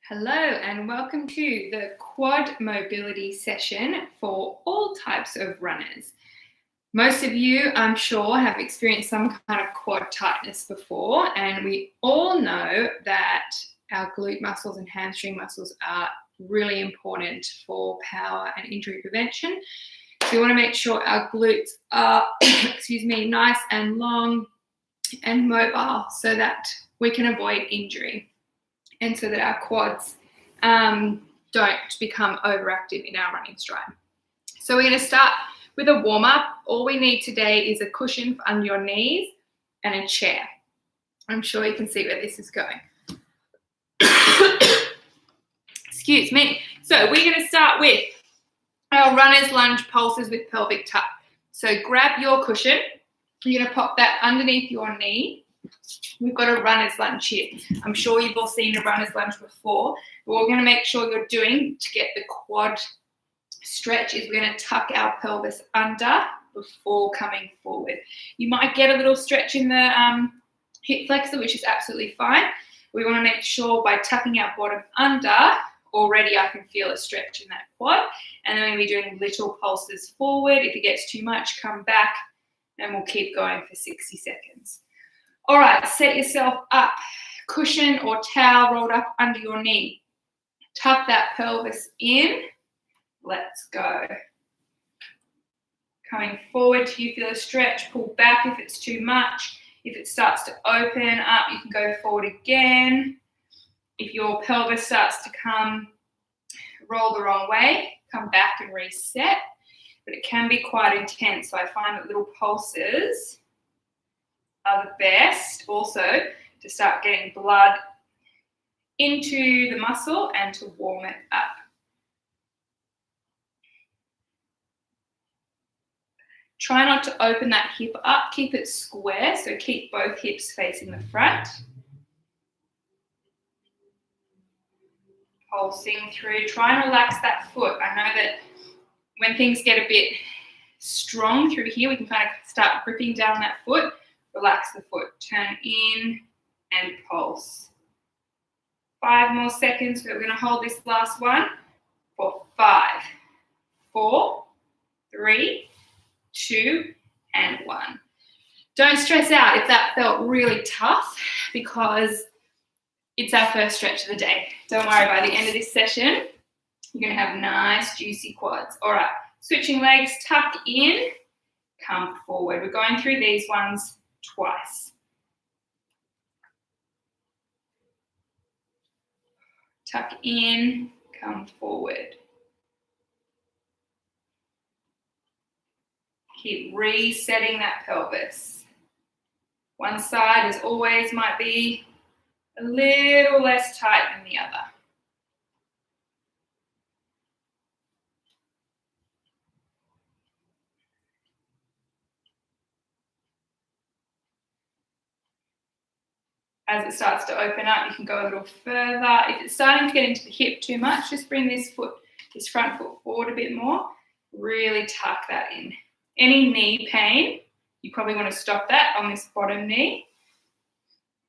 Hello and welcome to the quad mobility session for all types of runners. Most of you, I'm sure, have experienced some kind of quad tightness before, and we all know that our glute muscles and hamstring muscles are really important for power and injury prevention. So we want to make sure our glutes are, nice and long and mobile so that we can avoid injury, and so that our quads don't become overactive in our running stride. So we're going to start with a warm-up. All we need today is a cushion under your knees and a chair. I'm sure you can see where this is going. Excuse me. So we're going to start with our runner's lunge pulses with pelvic tuck. So grab your cushion. You're going to pop that underneath your knee. We've got a runner's lunge here. I'm sure you've all seen a runner's lunge before. But what we're going to make sure you're doing to get the quad stretch is we're going to tuck our pelvis under before coming forward. You might get a little stretch in the hip flexor, which is absolutely fine. We want to make sure by tucking our bottom under, already I can feel a stretch in that quad. And then we're going to be doing little pulses forward. If it gets too much, come back, and we'll keep going for 60 seconds. All right, set yourself up, cushion or towel rolled up under your knee. Tuck that pelvis in. Let's go. Coming forward till you feel a stretch. Pull back if it's too much. If it starts to open up, you can go forward again. If your pelvis starts to roll the wrong way, come back and reset. But it can be quite intense, so I find that little pulses are the best also to start getting blood into the muscle and to warm it up. Try not to open that hip up, keep it square, so keep both hips facing the front. Pulsing through, try and relax that foot. I know that when things get a bit strong through here, we can kind of start gripping down that foot. Relax the foot, turn in and pulse. 5 more seconds. We're going to hold this last one for 5, 4, 3, 2, and 1. Don't stress out if that felt really tough because it's our first stretch of the day. Don't worry, by the end of this session, you're going to have nice, juicy quads. All right, switching legs, tuck in, come forward. We're going through these ones twice. Tuck in, come forward. Keep resetting that pelvis. One side, as always, might be a little less tight than the other. As it starts to open up, you can go a little further. If it's starting to get into the hip too much, just bring this front foot forward a bit more. Really tuck that in. Any knee pain, you probably want to stop that on this bottom knee.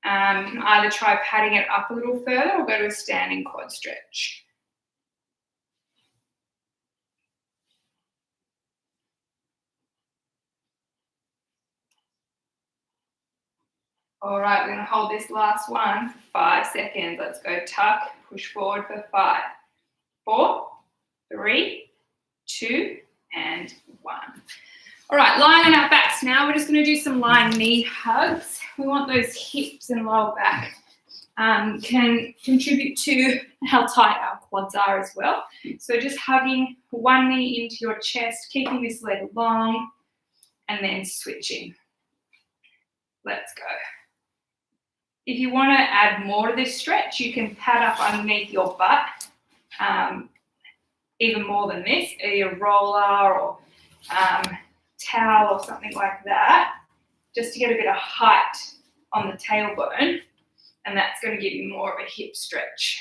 You can either try padding it up a little further or go to a standing quad stretch. All right, we're going to hold this last one for 5 seconds. Let's go tuck, push forward for 5, 4, 3, 2, and 1. All right, lying on our backs now. We're just going to do some lying knee hugs. We want those hips and lower back can contribute to how tight our quads are as well. So just hugging one knee into your chest, keeping this leg long, and then switching. Let's go. If you want to add more to this stretch, you can pad up underneath your butt, even more than this, either roller or towel or something like that, just to get a bit of height on the tailbone, and that's going to give you more of a hip stretch.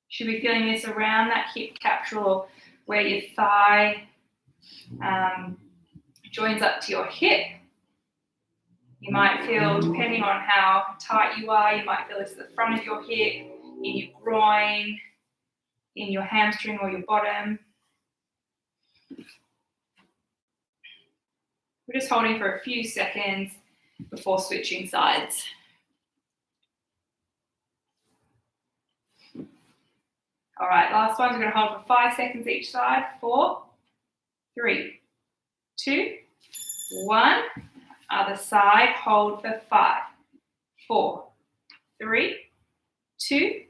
Should be feeling this around that hip capsule where your thigh joins up to your hip. You might feel, depending on how tight you are, you might feel this at the front of your hip, in your groin, in your hamstring or your bottom. We're just holding for a few seconds before switching sides. All right, last one, we're going to hold for 5 seconds each side. 4, 3, 2, 1. Other side, hold for 5, 4, 3, 2,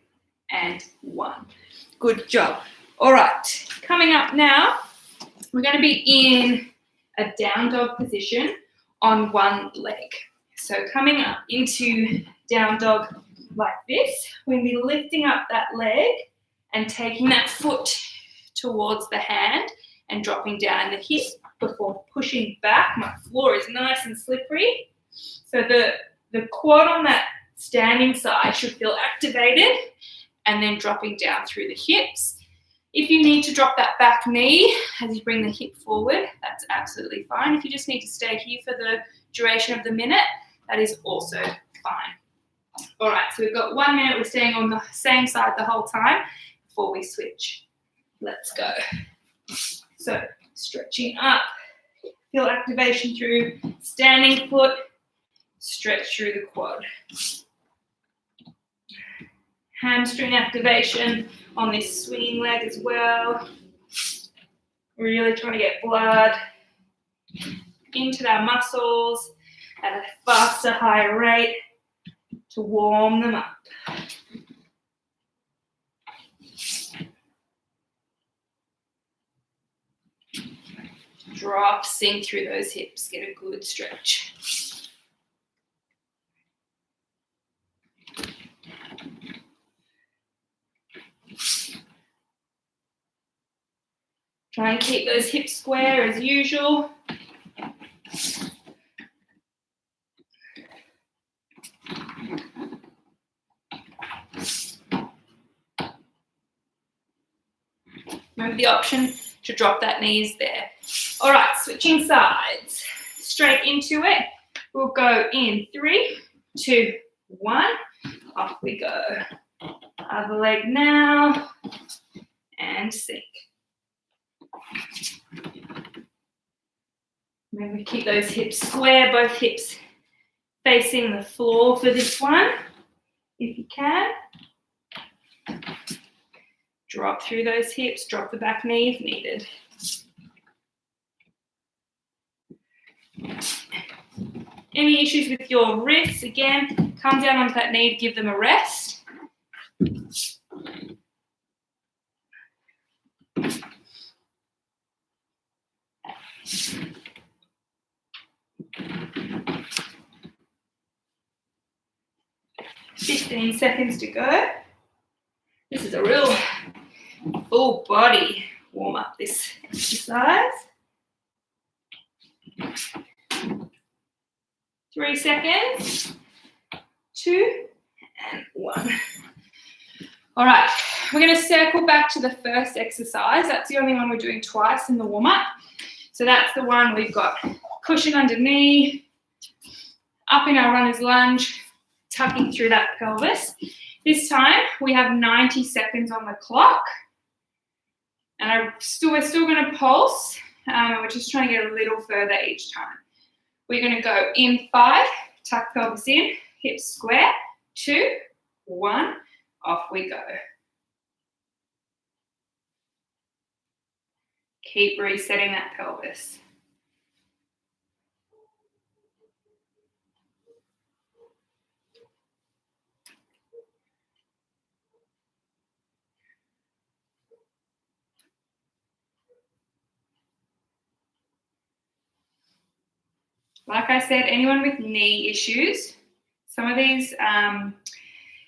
and 1. Good job. All right, coming up now, we're going to be in a down dog position on one leg. So coming up into down dog like this, we're going to be lifting up that leg and taking that foot towards the hand and dropping down the hip before pushing back. My floor is nice and slippery. So the quad on that standing side should feel activated, and then dropping down through the hips. If you need to drop that back knee as you bring the hip forward, that's absolutely fine. If you just need to stay here for the duration of the minute, that is also fine. All right, so we've got 1 minute. We're staying on the same side the whole time before we switch. Let's go. So stretching up, feel activation through standing foot, stretch through the quad. Hamstring activation on this swinging leg as well. Really trying to get blood into our muscles at a faster, higher rate to warm them up. Drop, sink through those hips, get a good stretch. Try and keep those hips square as usual. Remember the option to drop that knees there. All right, switching sides. Straight into it. We'll go in 3, 2, 1. Off we go. Other leg now. And sink. Remember, keep those hips square, both hips facing the floor for this one, if you can. Drop through those hips, drop the back knee if needed. Any issues with your wrists, again, come down onto that knee to give them a rest. "15 seconds to go." This is a real full body warm up, this exercise. 3 seconds, 2, and 1. All right, we're going to circle back to the first exercise. That's the only one we're doing twice in the warm up. So that's the one we've got cushion underneath, up in our runner's lunge, tucking through that pelvis. This time we have 90 seconds on the clock, and we're still going to pulse. We're just trying to get a little further each time. We're going to go in 5, tuck pelvis in, hips square, 2, 1, off we go. Keep resetting that pelvis. Like I said, anyone with knee issues, some of these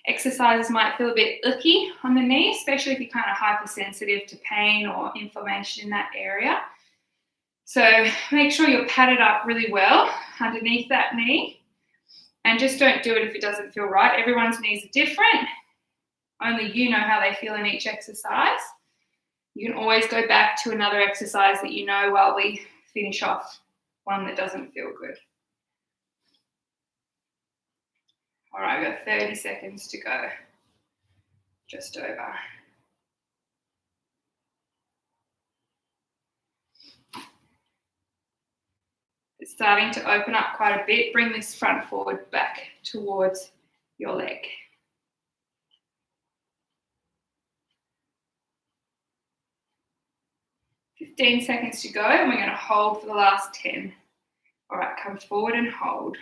exercises might feel a bit icky on the knee, especially if you're kind of hypersensitive to pain or inflammation in that area. So make sure you're padded up really well underneath that knee, and just don't do it if it doesn't feel right. Everyone's knees are different. Only you know how they feel in each exercise. You can always go back to another exercise that you know while we finish off one that doesn't feel good. All right, we've got 30 seconds to go. Just over. It's starting to open up quite a bit. Bring this front forward back towards your leg. 15 seconds to go, and we're going to hold for the last 10. All right, come forward and hold.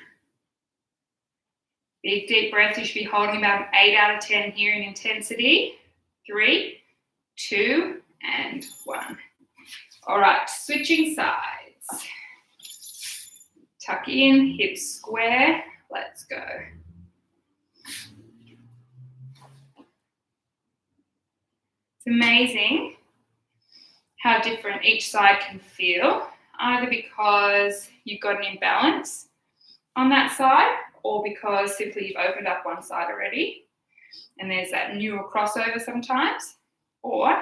Big deep breath. You should be holding about an 8 out of 10 here in intensity. 3, 2, and 1. All right, switching sides. Tuck in, hips square. Let's go. It's amazing how different each side can feel, either because you've got an imbalance on that side or because simply you've opened up one side already and there's that neural crossover sometimes, or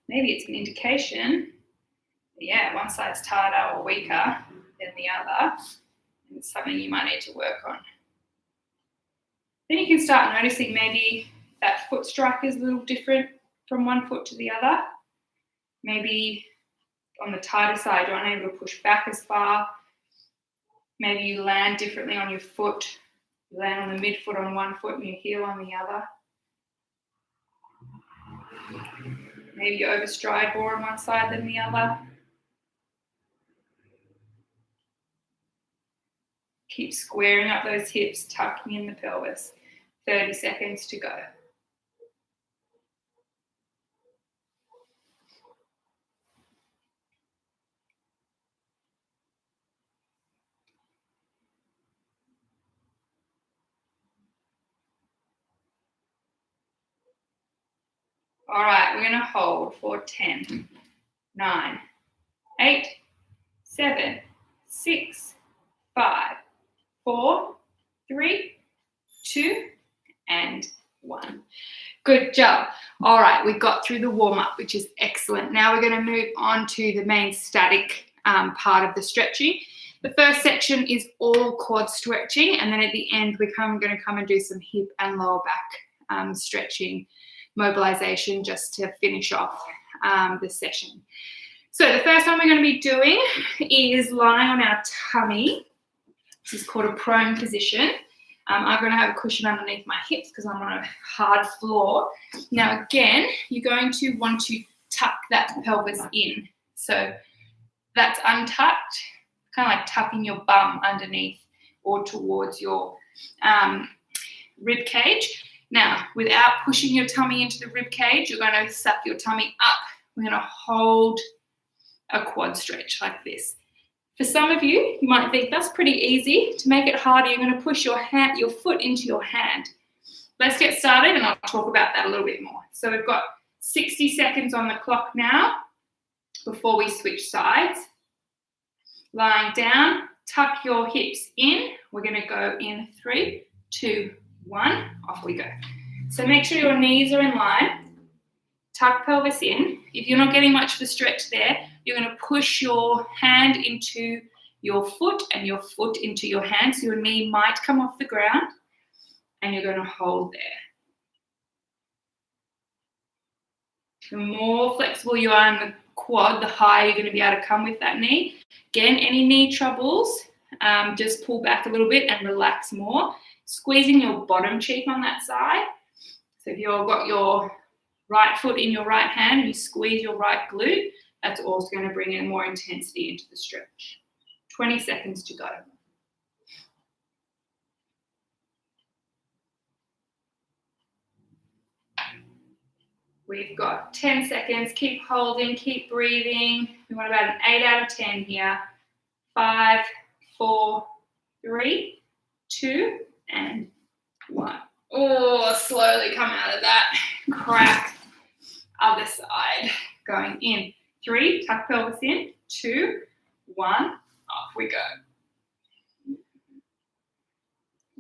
maybe it's an indication that, yeah, one side's tighter or weaker than the other, and it's something you might need to work on. Then you can start noticing maybe that foot strike is a little different from one foot to the other. Maybe on the tighter side, you're unable to push back as far. Maybe you land differently on your foot. You land on the midfoot on one foot and your heel on the other. Maybe you overstride more on one side than the other. Keep squaring up those hips, tucking in the pelvis. 30 seconds to go. All right, we're going to hold for 10, 9, 8, 7, 6, 5, 4, 3, 2, and 1. Good job. All right, we got through the warm-up, which is excellent. Now we're going to move on to the main static part of the stretching. The first section is all quad stretching, and then at the end we're going to come and do some hip and lower back stretching, mobilization, just to finish off the session. So the first one we're going to be doing is lying on our tummy. This is called a prone position. I'm going to have a cushion underneath my hips because I'm on a hard floor. Now again, you're going to want to tuck that pelvis in. So that's untucked, kind of like tucking your bum underneath or towards your rib cage. Now, without pushing your tummy into the rib cage, you're going to suck your tummy up. We're going to hold a quad stretch like this. For some of you, you might think that's pretty easy. To make it harder, you're going to push your foot into your hand. Let's get started and I'll talk about that a little bit more. So we've got 60 seconds on the clock now before we switch sides. Lying down, tuck your hips in. We're going to go in 3, 2, 1, off we go. So make sure your knees are in line. Tuck pelvis in. If you're not getting much of a stretch there, you're going to push your hand into your foot and your foot into your hand. So your knee might come off the ground and you're going to hold there. The more flexible you are in the quad, the higher you're going to be able to come with that knee. Again, any knee troubles, just pull back a little bit and relax more. Squeezing your bottom cheek on that side. So if you've got your right foot in your right hand and you squeeze your right glute, that's also going to bring in more intensity into the stretch. 20 seconds to go. We've got 10 seconds. Keep holding, keep breathing. We want about an 8 out of 10 here. 5, 4, 3, 2, and 1. Oh, slowly come out of that. Crack. Other side. Going in. 3, tuck pelvis in. 2, 1, off we go. You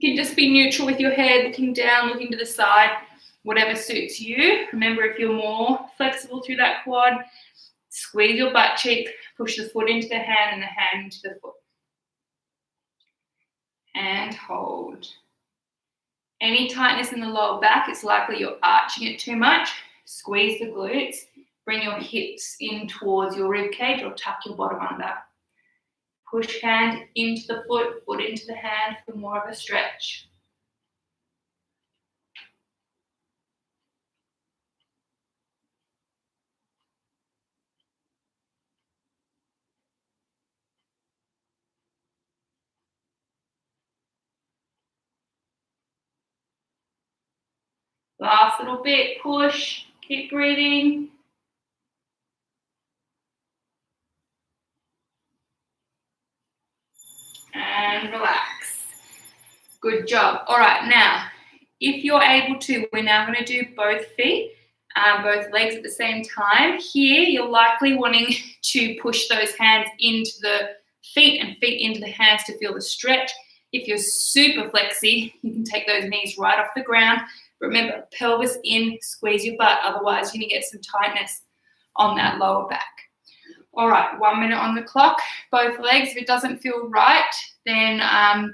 can just be neutral with your head, looking down, looking to the side, whatever suits you. Remember, if you're more flexible through that quad, squeeze your butt cheek, push the foot into the hand and the hand into the foot. And hold. Any tightness in the lower back, it's likely you're arching it too much. Squeeze the glutes. Bring your hips in towards your rib cage or tuck your bottom under. Push hand into the foot, foot into the hand for more of a stretch. Last little bit, push, keep breathing. And relax. Good job. All right, now, if you're able to, we're now going to do both feet, both legs at the same time. Here, you're likely wanting to push those hands into the feet and feet into the hands to feel the stretch. If you're super flexy, you can take those knees right off the ground. Remember, pelvis in, squeeze your butt, otherwise you're going to get some tightness on that lower back. All right, 1 minute on the clock, both legs. If it doesn't feel right, then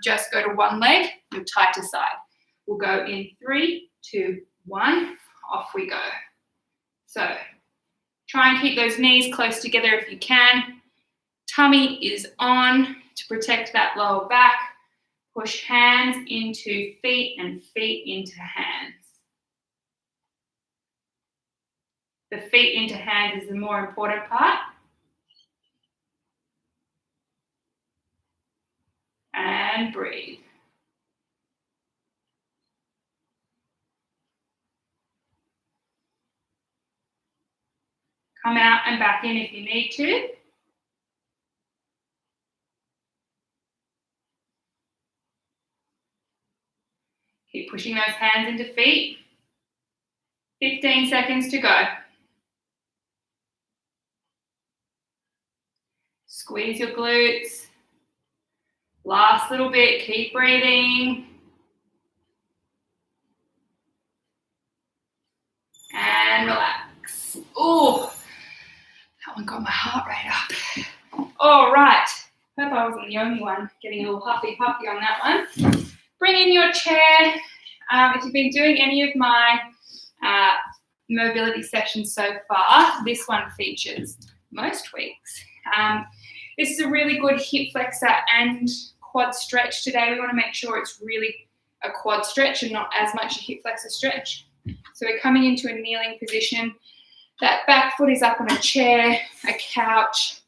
just go to one leg, your tighter side. We'll go in 3, 2, 1, off we go. So try and keep those knees close together if you can. Tummy is on to protect that lower back. Push hands into feet and feet into hands. The feet into hands is the more important part. And breathe. Come out and back in if you need to. Keep pushing those hands into feet. 15 seconds to go. Squeeze your glutes. Last little bit, keep breathing. And relax. Oh, that one got my heart rate up. All right. Hope I wasn't the only one getting a little huffy-puffy on that one. Bring in your chair. If you've been doing any of my mobility sessions so far, this one features most weeks. This is a really good hip flexor and quad stretch today. We want to make sure it's really a quad stretch and not as much a hip flexor stretch. So we're coming into a kneeling position. That back foot is up on a chair, a couch,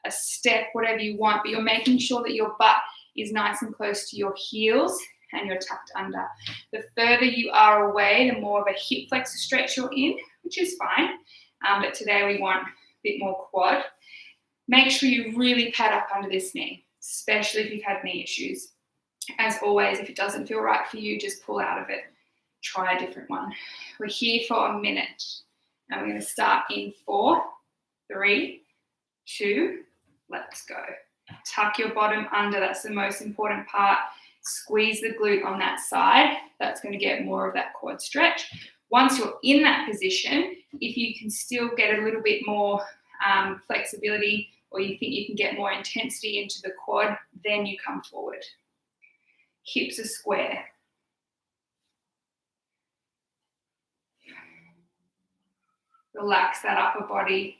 a step, whatever you want, but you're making sure that your butt is nice and close to your heels and you're tucked under. The further you are away, the more of a hip flexor stretch you're in, which is fine. But today we want a bit more quad. Make sure you really pad up under this knee, especially if you've had knee issues. As always, if it doesn't feel right for you, just pull out of it. Try a different one. We're here for a minute. And we're going to start in 4, 3, 2, let's go. Tuck your bottom under, that's the most important part. Squeeze the glute on that side. That's going to get more of that quad stretch. Once you're in that position, if you can still get a little bit more flexibility or you think you can get more intensity into the quad, then you come forward. Hips are square. Relax that upper body.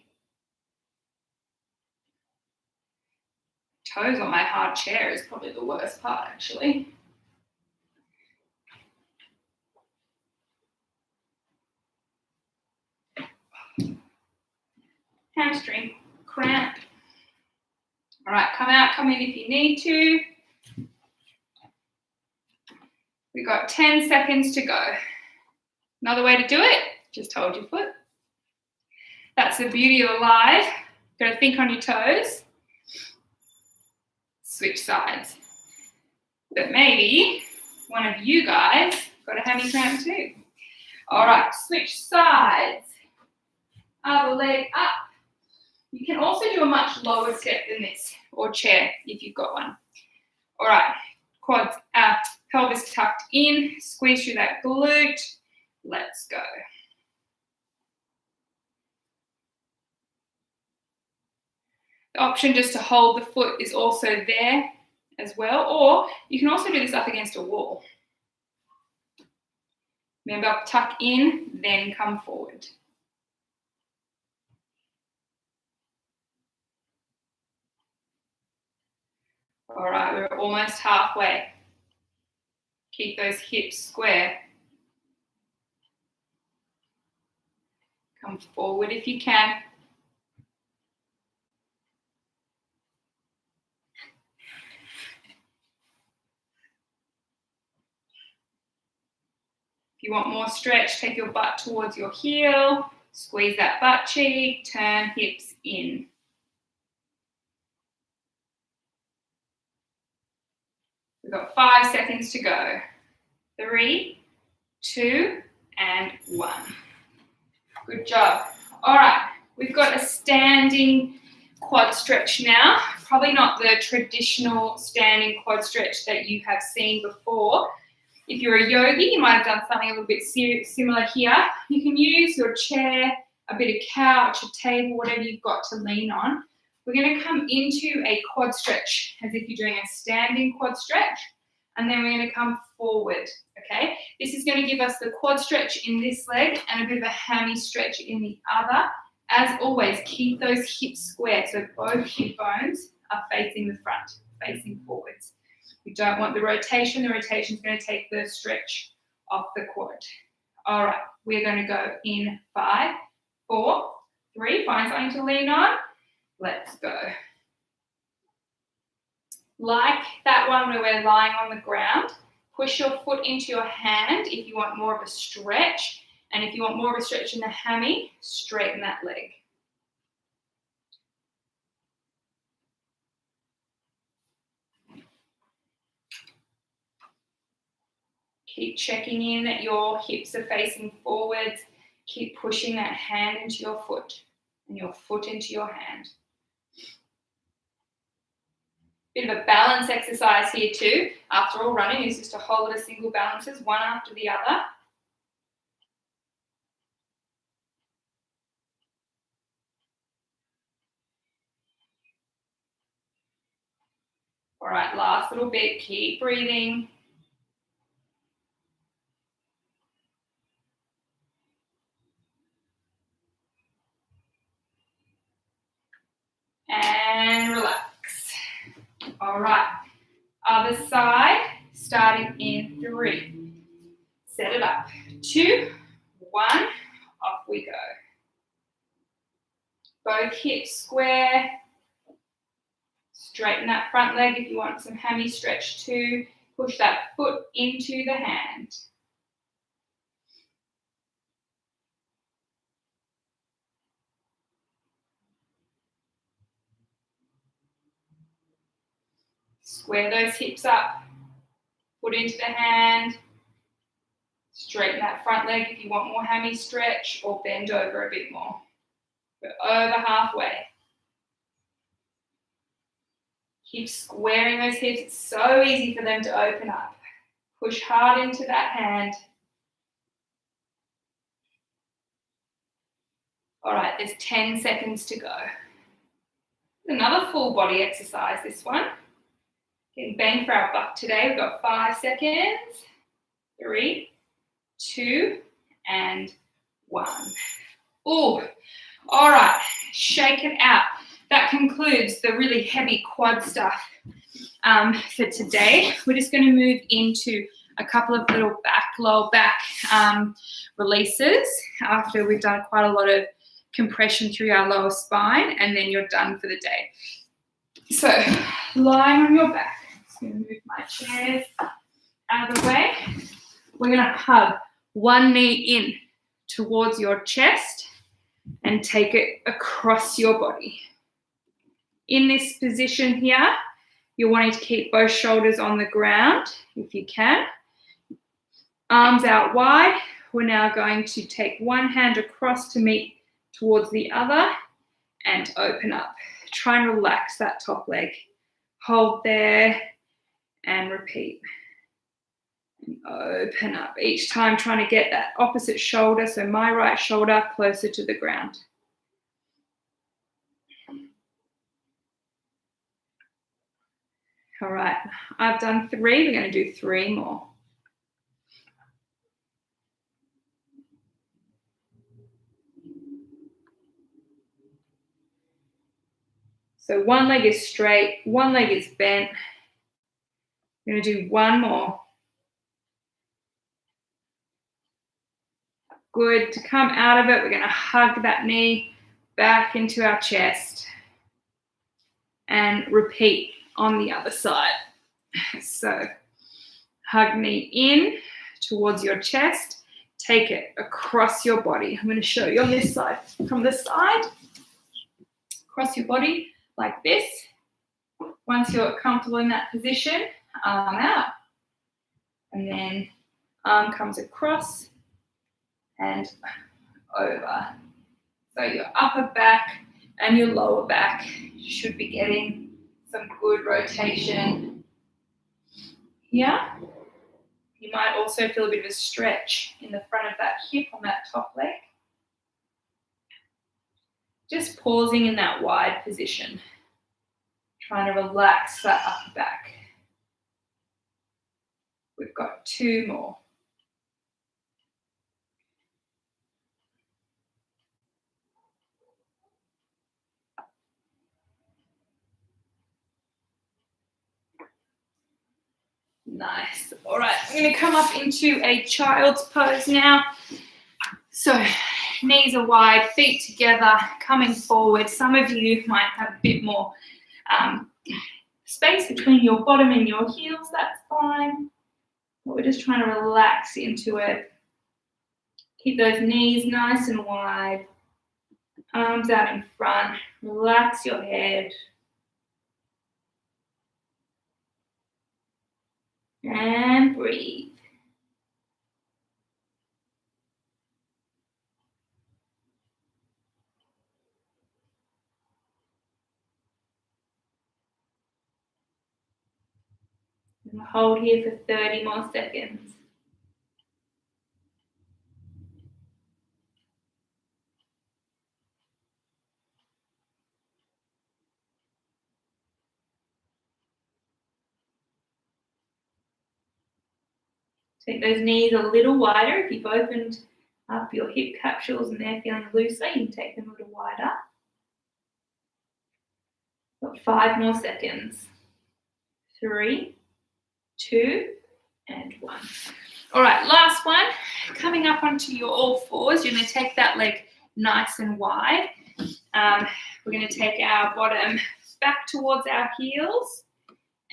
Toes on my hard chair is probably the worst part, actually. Hamstring cramp. All right, come out, come in if you need to. We've got 10 seconds to go. Another way to do it, just hold your foot. That's the beauty of Alive. Got to think on your toes. Switch sides. But maybe one of you guys got a hammy cramp too. All right, switch sides. Other leg up. You can also do a much lower step than this, or chair if you've got one. All right, quads, pelvis tucked in. Squeeze through that glute. Let's go. The option just to hold the foot is also there as well, or you can also do this up against a wall. Remember, tuck in, then come forward. All right, we're almost halfway. Keep those hips square. Come forward if you can. If you want more stretch, take your butt towards your heel, squeeze that butt cheek, turn hips in. We've got 5 seconds to go. 3, 2, and 1. Good job. All right, we've got a standing quad stretch now. Probably not the traditional standing quad stretch that you have seen before. If you're a yogi, you might have done something a little bit similar here. You can use your chair, a bit of couch, a table, whatever you've got to lean on. We're going to come into a quad stretch as if you're doing a standing quad stretch, and then we're going to come forward, okay? This is going to give us the quad stretch in this leg and a bit of a hammy stretch in the other. As always, keep those hips square so both hip bones are facing the front, facing forwards. We don't want the rotation. The rotation is going to take the stretch off the quad. All right, we're going to go in 5, 4, 3. Find something to lean on. Let's go. Like that one where we're lying on the ground, push your foot into your hand if you want more of a stretch. And if you want more of a stretch in the hammy, straighten that leg. Keep checking in that your hips are facing forwards. Keep pushing that hand into your foot and your foot into your hand. Bit of a balance exercise here too. After all, running is just a whole lot of single balances, one after the other. All right, last little bit. Keep breathing. And relax. All right, other side, starting in 3. Set it up. 2, 1, off we go. Both hips square. Straighten that front leg if you want some hammy stretch too. Push that foot into the hand. Square those hips up. Foot into the hand. Straighten that front leg if you want more hammy stretch, or bend over a bit more. We're over halfway. Keep squaring those hips. It's so easy for them to open up. Push hard into that hand. All right, there's 10 seconds to go. Another full body exercise, this one. Getting bang for our buck today. We've got 5 seconds. 3, 2, and 1. Oh, all right, shake it out. That concludes the really heavy quad stuff for today. We're just going to move into a couple of little lower back releases after we've done quite a lot of compression through our lower spine, and then you're done for the day. So, lying on your back. I'm just going to move my chairs out of the way. We're going to hug one knee in towards your chest and take it across your body. In this position here, you're wanting to keep both shoulders on the ground if you can. Arms out wide. We're now going to take one hand across to meet towards the other and open up. Try and relax that top leg. Hold there and repeat. And open up. Each time trying to get that opposite shoulder, so my right shoulder closer to the ground. All right, I've done 3. We're going to do 3 more. So one leg is straight, one leg is bent. We're going to do one more. Good. To come out of it, we're going to hug that knee back into our chest and repeat on the other side. So hug knee in towards your chest, take it across your body. I'm going to show you on this side. From the side, across your body like this. Once you're comfortable in that position, arm out. And then arm comes across and over. So your upper back and your lower back should be getting some good rotation here. You might also feel a bit of a stretch in the front of that hip on that top leg. Just pausing in that wide position, trying to relax that upper back. We've got two more. Nice. All right, I'm going to come up into a child's pose now. So knees are wide, feet together, coming forward. Some of you might have a bit more space between your bottom and your heels. That's fine. But we're just trying to relax into it. Keep those knees nice and wide. Arms out in front. Relax your head. And breathe. And hold here for 30 more seconds. Take those knees a little wider. If you've opened up your hip capsules and they're feeling looser, you can take them a little wider. Got 5 more seconds. 3, 2, and 1. All right, last one. Coming up onto your all fours, you're going to take that leg nice and wide. We're going to take our bottom back towards our heels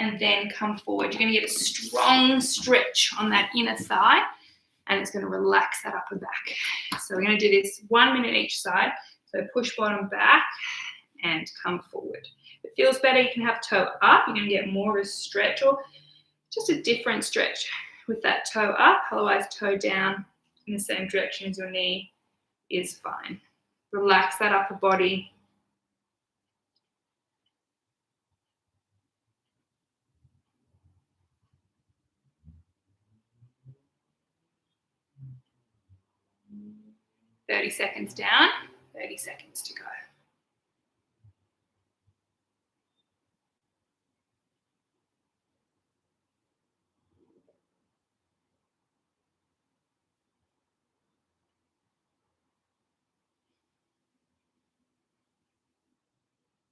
and then come forward. You're going to get a strong stretch on that inner thigh and it's going to relax that upper back. So we're going to do this 1 minute each side. So push bottom back and come forward. If it feels better, you can have toe up. You're going to get more of a stretch or just a different stretch with that toe up. Otherwise, toe down in the same direction as your knee is fine. Relax that upper body. "30 seconds down, 30 seconds to go."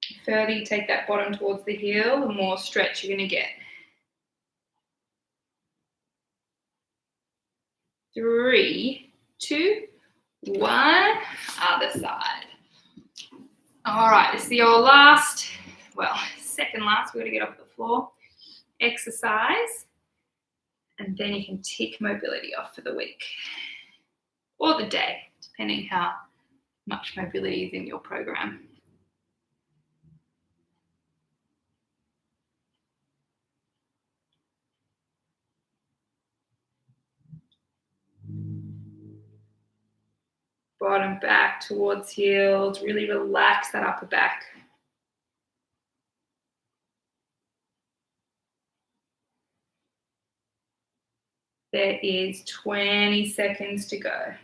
The further you take that bottom towards the heel, the more stretch you're going to get. 3, 2, 1, other side. All right, this is your last, well, second last, we're going to get off the floor exercise, and then you can tick mobility off for the week or the day, depending how much mobility is in your program. Bottom back towards heels, really relax that upper back. There is 20 seconds to go.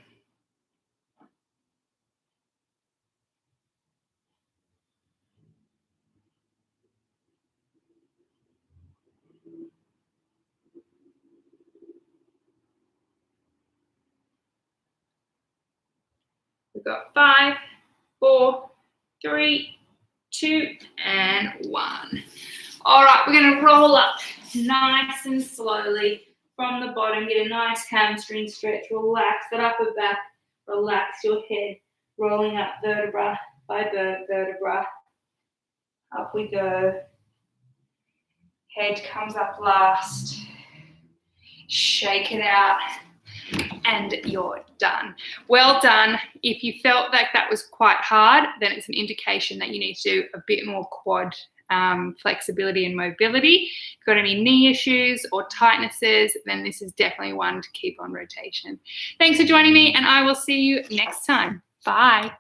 We've got 5, 4, 3, 2 and 1. All right, we're going to roll up nice and slowly from the bottom. Get a nice hamstring stretch. Relax that upper back. Relax your head. Rolling up vertebra by vertebra. Up we go. Head comes up last. Shake it out. And you're done. Well done. If you felt like that was quite hard, then it's an indication that you need to do a bit more quad flexibility and mobility. If you've got any knee issues or tightnesses, then this is definitely one to keep on rotation. Thanks for joining me, and I will see you next time. Bye.